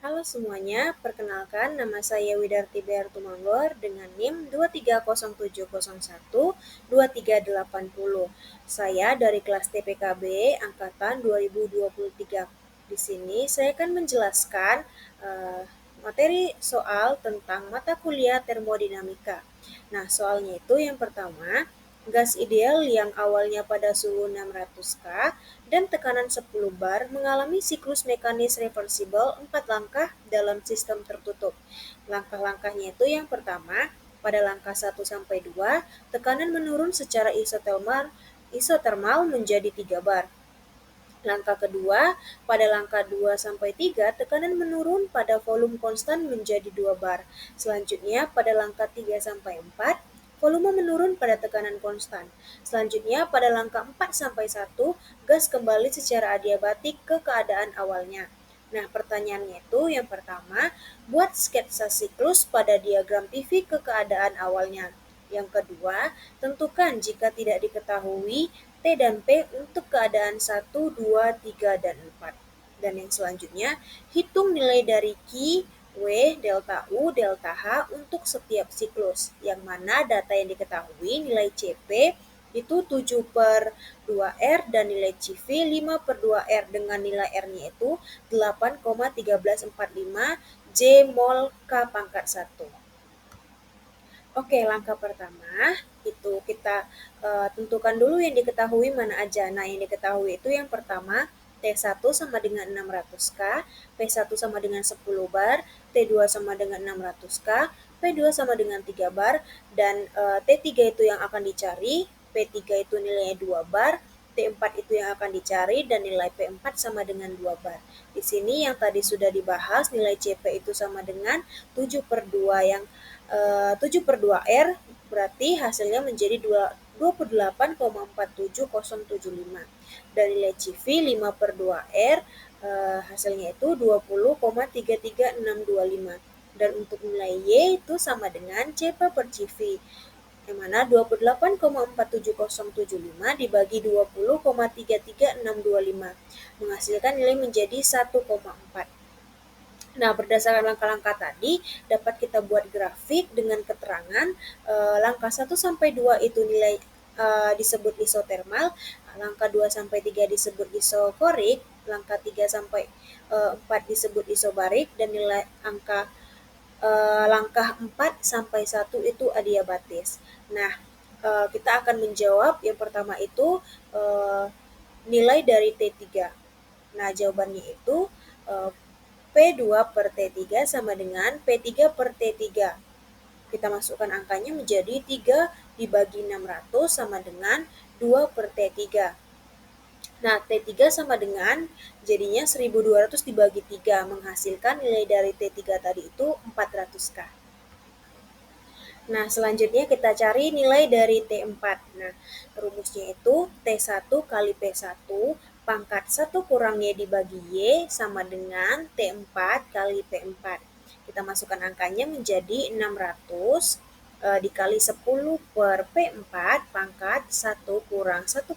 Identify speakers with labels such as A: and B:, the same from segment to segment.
A: Halo semuanya, perkenalkan nama saya Widarti Bear Tumanggor dengan NIM 23070123880. Saya dari kelas TPKB angkatan 2023. Di sini saya akan menjelaskan materi soal tentang mata kuliah termodinamika. Nah, soalnya itu yang pertama, gas ideal yang awalnya pada suhu 600 K dan tekanan 10 bar mengalami siklus mekanis reversibel 4 langkah dalam sistem tertutup. Langkah-langkahnya itu yang pertama, pada langkah 1 sampai 2, tekanan menurun secara isotermal menjadi 3 bar. Langkah kedua, pada langkah 2 sampai 3, tekanan menurun pada volume konstan menjadi 2 bar. Selanjutnya, pada langkah 3 sampai 4, volume menurun pada tekanan konstan. Selanjutnya, pada langkah 4 sampai 1, gas kembali secara adiabatik ke keadaan awalnya. Nah, pertanyaannya itu yang pertama, buat sketsa siklus pada diagram PV ke keadaan awalnya. Yang kedua, tentukan jika tidak diketahui T dan P untuk keadaan 1, 2, 3, dan 4. Dan yang selanjutnya, hitung nilai dari Q, W, delta U, delta H untuk setiap siklus, yang mana data yang diketahui nilai CP itu 7 per 2R dan nilai CV 5 per 2R dengan nilai R-nya itu 8,1345 J mol K pangkat 1. Oke, langkah pertama itu kita tentukan dulu yang diketahui mana aja. Nah, yang diketahui itu yang pertama T1 sama dengan 600K, P1 sama dengan 10 bar, T2 sama dengan 600K, P2 sama dengan 3 bar, dan T3 itu yang akan dicari, P3 itu nilainya 2 bar, T4 itu yang akan dicari, dan nilai P4 sama dengan 2 bar. Di sini yang tadi sudah dibahas, nilai CP itu sama dengan 7 per 2 yang 7 per 2R berarti hasilnya menjadi 28,47075 dan nilai CV 5 per 2R hasilnya itu 20,33625 dan untuk nilai Y itu sama dengan CP per CV yang mana 28,47075 dibagi 20,33625 menghasilkan nilai menjadi 1,4. Nah, berdasarkan langkah-langkah tadi, dapat kita buat grafik dengan keterangan langkah 1 sampai 2 itu nilai disebut isotermal, langkah 2 sampai 3 disebut isokorik, langkah 3 sampai 4 disebut isobarik, dan nilai langkah 4 sampai 1 itu adiabatis. Nah, kita akan menjawab yang pertama itu nilai dari T3. Nah, jawabannya itu P2 per T3 sama dengan P3 per T3. Kita masukkan angkanya menjadi 3 dibagi 600 sama dengan 2 per T3. Nah, T3 sama dengan jadinya 1200 dibagi 3 menghasilkan nilai dari T3 tadi itu 400K. Nah, selanjutnya kita cari nilai dari T4. Nah, rumusnya itu T1 kali P1 pangkat 1 kurang Y dibagi Y sama dengan T4 kali P4. Kita masukkan angkanya menjadi 600 dikali 10 per P4 pangkat 1 kurang 1,4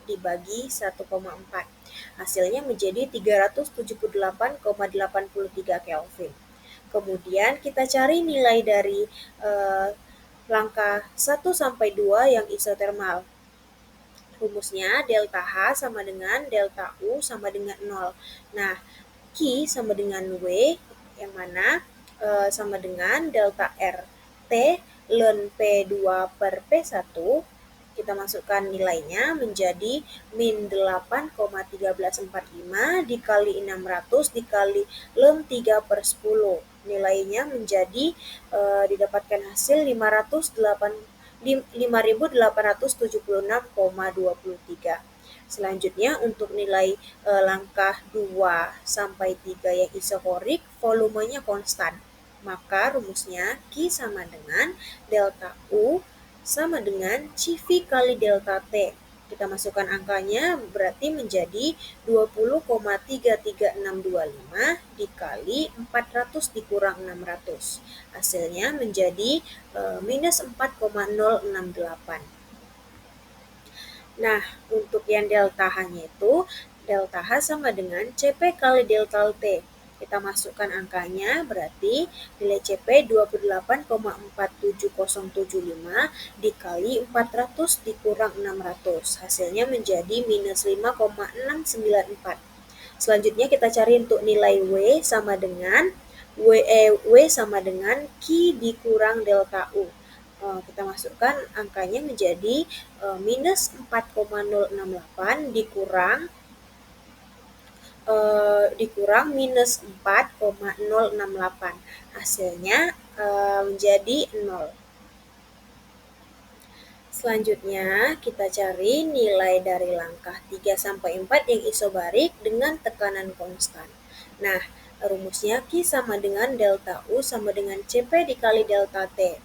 A: dibagi 1,4. Hasilnya menjadi 378,83 Kelvin. Kemudian kita cari nilai dari langkah 1 sampai 2 yang isotermal. Rumusnya delta H sama dengan delta U sama dengan 0. Nah, Q sama dengan W yang mana sama dengan delta R T ln P2 per P1. Kita masukkan nilainya menjadi min 8,1345 dikali 600 dikali ln 3 per 10. Nilainya menjadi didapatkan hasil 5.876,23. Selanjutnya untuk nilai langkah 2 sampai 3 yang isokorik, volumenya konstan. Maka rumusnya Q sama dengan delta U sama dengan CV kali delta T. Kita masukkan angkanya berarti menjadi 20,33625 dikali 400 dikurang 600. Hasilnya menjadi minus 4,068. Nah, untuk yang delta H-nya itu, delta H sama dengan CP kali delta T. Kita masukkan angkanya, berarti nilai CP 28,47075 dikali 400 dikurang 600. Hasilnya menjadi minus 5,694. Selanjutnya kita cari untuk nilai W sama dengan W sama dengan Q dikurang delta U. Kita masukkan angkanya menjadi minus 4,068 dikurang minus 4,068. Hasilnya menjadi 0. Selanjutnya, kita cari nilai dari langkah 3-4 yang isobarik dengan tekanan konstan. Nah, rumusnya Q sama dengan delta U sama dengan CP dikali delta T.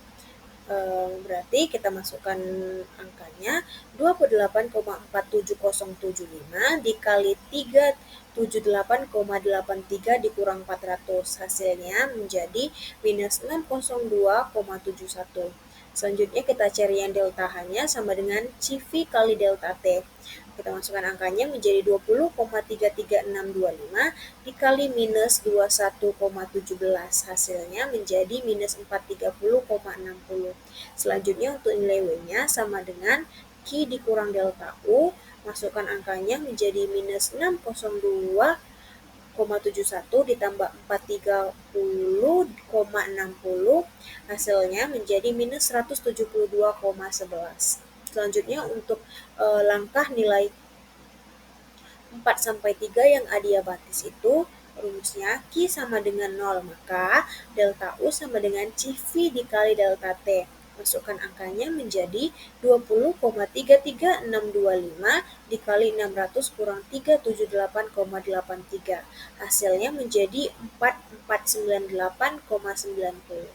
A: Berarti kita masukkan angkanya 28,47075 dikali 378,83 dikurang 400. Hasilnya menjadi minus 602,71. Selanjutnya kita cari yang delta H-nya sama dengan CV kali delta T. Kita masukkan angkanya menjadi 20,33625 dikali minus 21,17. Hasilnya menjadi minus 430,60. Selanjutnya untuk nilai W-nya sama dengan Q dikurang delta U. Masukkan angkanya menjadi minus 602,71 ditambah 430,60, hasilnya menjadi minus 172,11. Selanjutnya untuk langkah nilai 4-3 yang adiabatis itu rumusnya Q sama dengan 0, maka delta U sama dengan CV dikali delta T. Masukkan angkanya menjadi 20,33625 dikali 600 kurang 378,83. Hasilnya menjadi 4498,90.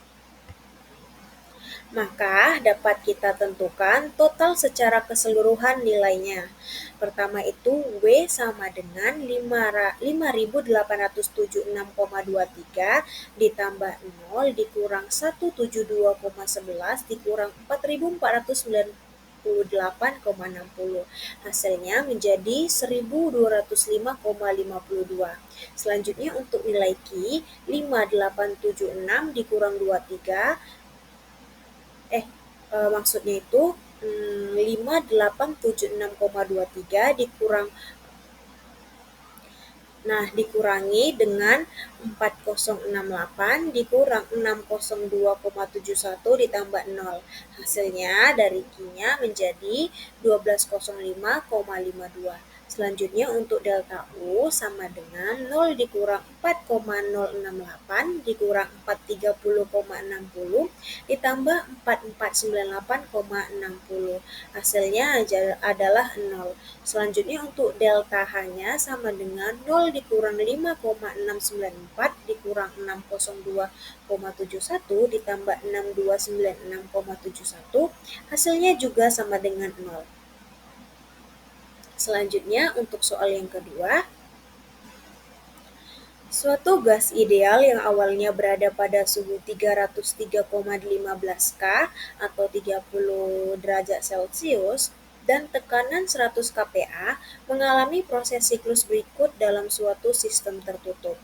A: Maka dapat kita tentukan total secara keseluruhan nilainya. Pertama itu W sama dengan 5.876,23 ditambah 0 dikurang 172,11 dikurang 4.498,60. Hasilnya menjadi 1.205,52. Selanjutnya untuk nilai Q, 5876 dikurang 23, maksudnya itu 5876,23 dikurangi dengan 4068 dikurang 602,71 ditambah 0. Hasilnya dari Q-nya menjadi 1205,52. Selanjutnya untuk delta U sama dengan 0 dikurang 4,068 dikurang 430,60 ditambah 4498,60. Hasilnya adalah 0. Selanjutnya untuk delta H-nya sama dengan 0 dikurang 5,694 dikurang 602,71 ditambah 6296,71. Hasilnya juga sama dengan 0. Selanjutnya untuk soal yang kedua, suatu gas ideal yang awalnya berada pada suhu 303,15 K atau 30 derajat Celcius dan tekanan 100 kPa mengalami proses siklus berikut dalam suatu sistem tertutup.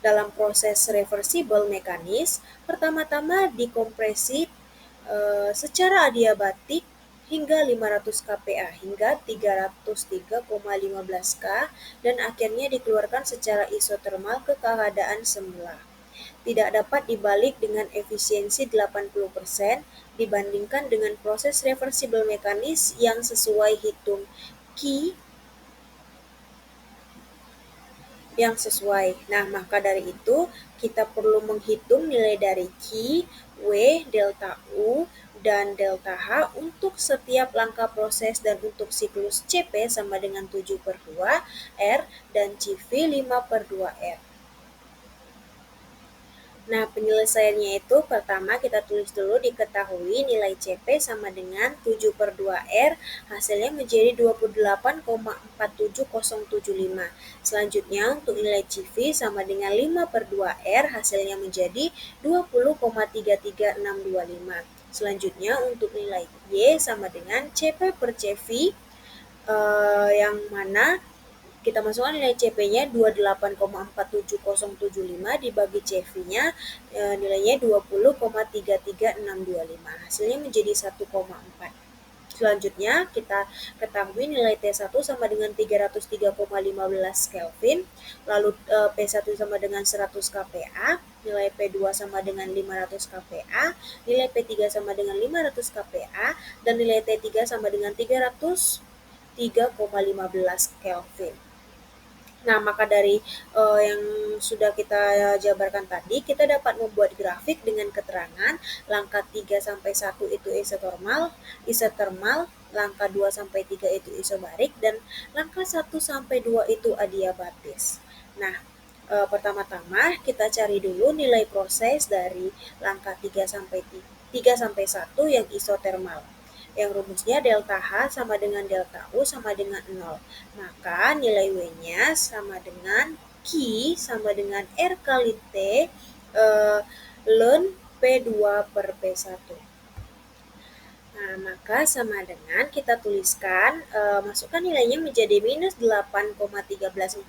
A: Dalam proses reversible mekanis, pertama-tama dikompresi secara adiabatik hingga 500 kPa hingga 303,15 K dan akhirnya dikeluarkan secara isotermal ke keadaan semula. Tidak dapat dibalik dengan efisiensi 80% dibandingkan dengan proses reversible mekanis yang sesuai hitung Q yang sesuai. Nah, maka dari itu kita perlu menghitung nilai dari Q, W, delta U, dan delta H untuk setiap langkah proses dan untuk siklus CP sama dengan 7/2 R dan CV 5/2 R. Nah, penyelesaiannya itu pertama kita tulis dulu diketahui nilai CP sama dengan 7/2 R, hasilnya menjadi 28,47075. Selanjutnya untuk nilai CV sama dengan 5/2 R, hasilnya menjadi 20,33625. Selanjutnya untuk nilai Y sama dengan CP per CV yang mana kita masukkan nilai CP-nya 28,47075 dibagi CV-nya nilainya 20,33625. Hasilnya menjadi 1,4. Selanjutnya kita ketahui nilai T1 sama dengan 303,15 Kelvin, lalu P1 sama dengan 100 kPa, nilai P2 sama dengan 500 kPa, nilai P3 sama dengan 500 kPa, dan nilai T3 sama dengan 303,15 Kelvin. Nah, maka dari yang sudah kita jabarkan tadi, kita dapat membuat grafik dengan keterangan langkah 3 sampai 1 itu isotermal, langkah 2 sampai 3 itu isobarik, dan langkah 1 sampai 2 itu adiabatis. Nah, pertama-tama kita cari dulu nilai proses dari langkah 3 sampai 1 yang isotermal, yang rumusnya delta H sama dengan delta U sama dengan 0. Maka nilai W-nya sama dengan Q sama dengan R kali T ln P2 per P1. Nah, maka sama dengan kita tuliskan, masukkan nilainya menjadi minus 8,1345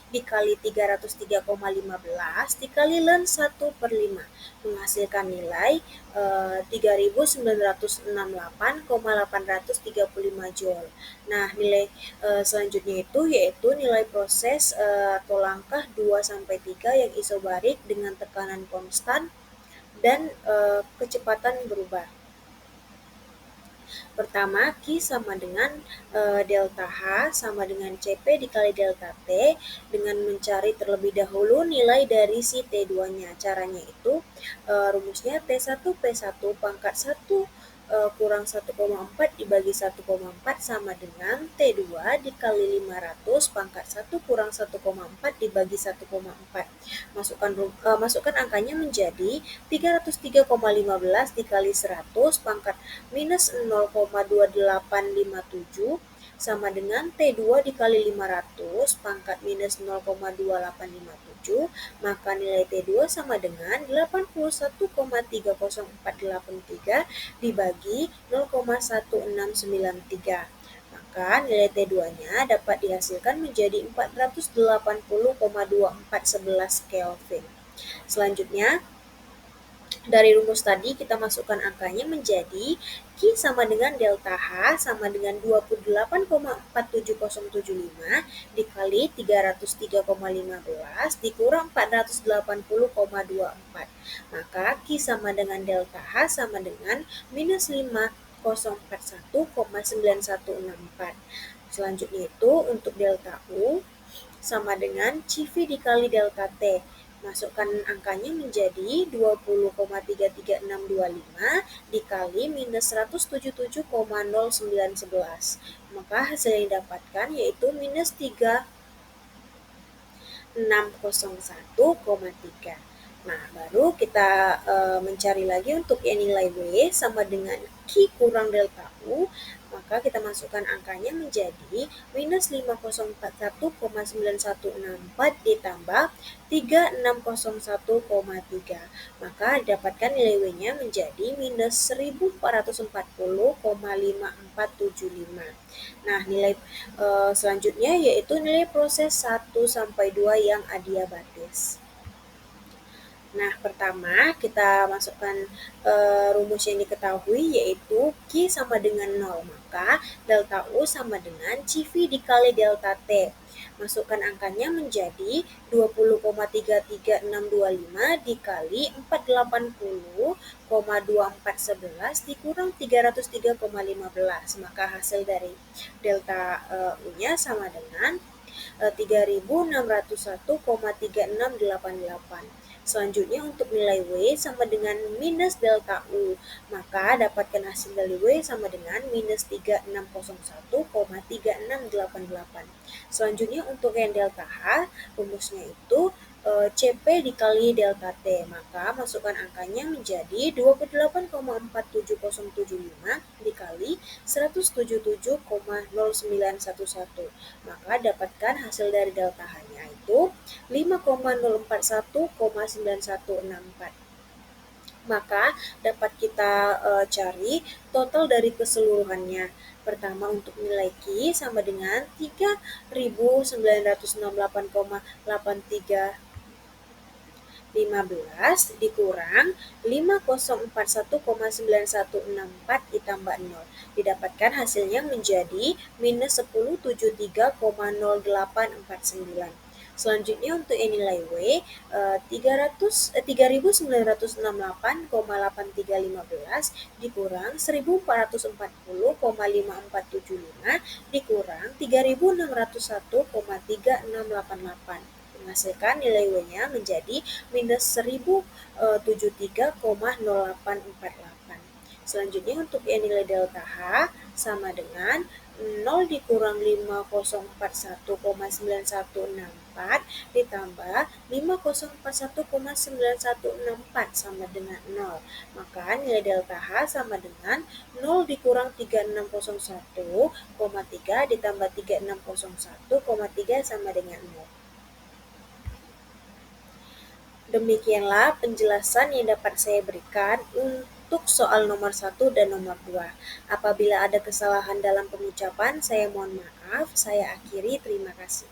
A: dikali 303,15 dikali ln 1 per 5, menghasilkan nilai 3968,835 Joule. Nah, nilai selanjutnya itu yaitu nilai proses atau langkah 2 sampai 3 yang isobarik dengan tekanan konstan dan kecepatan berubah. Pertama, Q sama dengan delta H sama dengan CP dikali delta T dengan mencari terlebih dahulu nilai dari si T2-nya. Caranya itu rumusnya T1 P1 pangkat 1 kurang 1,4 dibagi 1,4 sama dengan T2 dikali 500 pangkat 1 kurang 1,4 dibagi 1,4. Masukkan angkanya menjadi 303,15 dikali 100 pangkat minus 0,2857 sama dengan T2 dikali 500 pangkat minus 0,2857, maka nilai T2 sama dengan 81,30483 dibagi 0,1693. Maka nilai T2-nya dapat dihasilkan menjadi 480,2411 Kelvin. Selanjutnya, dari rumus tadi kita masukkan angkanya menjadi Q sama dengan delta H sama dengan 28,47075 dikali 303,15 dikurang 480,24. Maka Q sama dengan delta H sama dengan minus 5041,9164. Selanjutnya itu untuk delta U sama dengan CV dikali delta T. Masukkan angkanya menjadi 20,33625 dikali minus 177,0911. Maka hasil yang didapatkan yaitu minus 3601,3. Nah, baru kita mencari lagi untuk nilai W sama dengan Q kurang delta U, maka kita masukkan angkanya menjadi minus 5041,9164 ditambah 3601,3. Maka dapatkan nilai W-nya menjadi minus 1440,5475. Nah, nilai selanjutnya yaitu nilai proses 1 sampai 2 yang adiabatis. Nah, pertama kita masukkan rumus yang diketahui yaitu Q sama dengan 0, maka delta U sama dengan CV dikali delta T. Masukkan angkanya menjadi 20,33625 dikali 480,2411 dikurang 303,15. Maka hasil dari delta U-nya sama dengan 3601,3688. Selanjutnya untuk nilai W sama dengan minus delta U, maka dapatkan hasil dari W sama dengan minus 3601,3688. Selanjutnya untuk yang delta H, rumusnya itu CP dikali delta T, maka masukkan angkanya menjadi 28,47075 dikali 177,0911. Maka dapatkan hasil dari delta H-nya itu 5,041,9164. Maka dapat kita cari total dari keseluruhannya. Pertama, untuk nilai Q sama dengan 3.968,8315 dikurang 5041,9164 ditambah 0. Didapatkan hasilnya menjadi minus 1073,0849. Selanjutnya untuk nilai W, 3.968,8315 dikurang 1.440,5475 dikurang 3.601,3688 menghasilkan nilai W-nya menjadi minus 1073,0848. Selanjutnya untuk nilai delta H sama dengan 0 dikurang 5041,9164 ditambah 5041,9164 sama dengan 0. Maka nilai delta H sama dengan 0 dikurang 3601,3 ditambah 3601,3 sama dengan 0. Demikianlah penjelasan yang dapat saya berikan untuk soal nomor 1 dan nomor 2. Apabila ada kesalahan dalam pengucapan, saya mohon maaf. Saya akhiri, terima kasih.